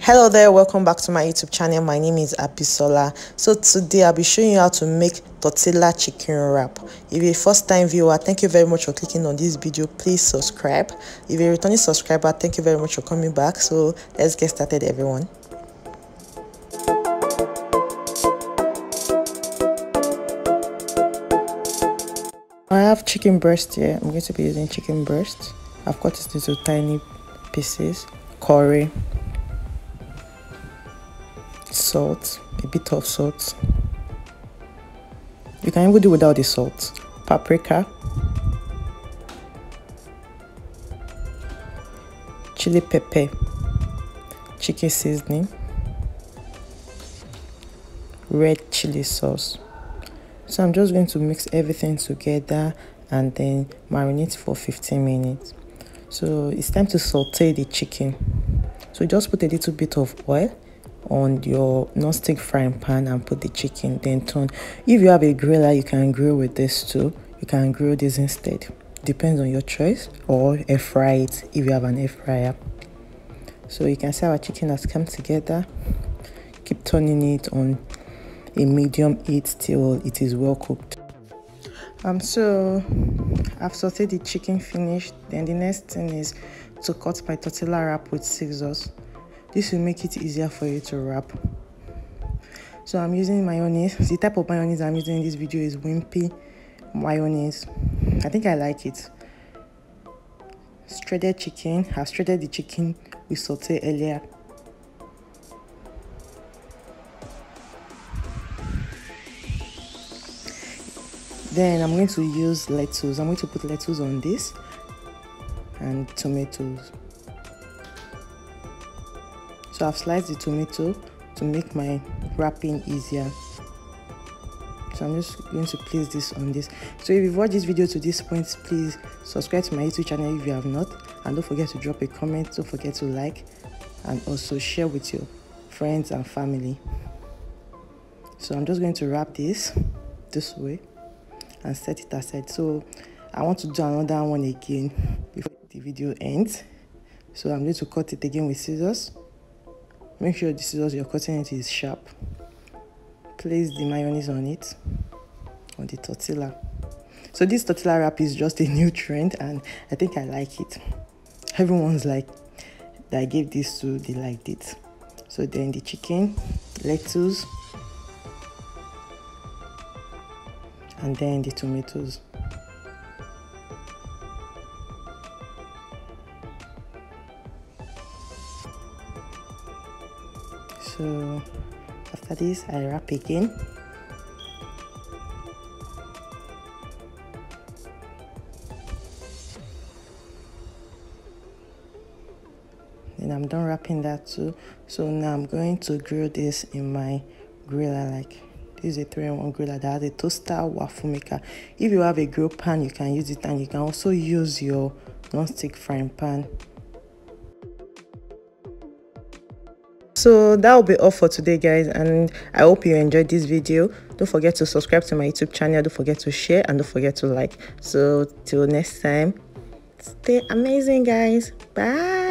Hello there, welcome back to my YouTube channel. My name is Abisola. So today I'll be showing you how to make tortilla chicken wrap. If you're a first time viewer, thank you very much for clicking on this video. Please subscribe. If you're a returning subscriber, thank you very much for coming back. So let's get started, everyone. I have chicken breast here. I'm going to be using chicken breast. I've cut it into tiny pieces. Curry, salt, a bit of salt. You can even do without the salt. Paprika, chili pepper, chicken seasoning, red chili sauce. So I'm just going to mix everything together and then marinate for 15 minutes. So it's time to saute the chicken. So just put a little bit of oil on your non-stick frying pan and put the chicken, then turn. If you have a griller, you can grill with this too. You can grill this instead, depends on your choice, or air fry it if you have an air fryer. So you can see our chicken has come together. Keep turning it on a medium heat till it is well cooked. So I've sauteed the chicken finished. Then the next thing is to cut my tortilla wrap with scissors. This will make it easier for you to wrap. So I'm using mayonnaise. The type of mayonnaise I'm using in this video is wimpy mayonnaise. I think I like it. Shredded chicken. I've shredded the chicken we sauteed earlier. Then I'm going to use lettuce. I'm going to put lettuce on this and tomatoes. So I've sliced the tomato to make my wrapping easier. So I'm just going to place this on this. So if you've watched this video to this point, please subscribe to my YouTube channel if you have not. And don't forget to drop a comment. Don't forget to like and also share with your friends and family. So I'm just going to wrap this way and set it aside. So I want to do another one again before the video ends. So I'm going to cut it again with scissors. Make sure the scissors you're cutting it is sharp. Place the mayonnaise on it, on the tortilla. So this tortilla wrap is just a new trend and I think I like it. Everyone's like that I gave this to, they liked it. So then the chicken, lettuce, and then the tomatoes. So after this, I wrap again. Then I'm done wrapping that too. So now I'm going to grill this in my griller. This is a 3-in-1 griller that has a toaster, waffle maker. If you have a grill pan, you can use it, and you can also use your non-stick frying pan. So that will be all for today, guys, and I hope you enjoyed this video. Don't forget to subscribe to my YouTube channel. Don't forget to share and don't forget to like. So till next time, stay amazing, guys. Bye.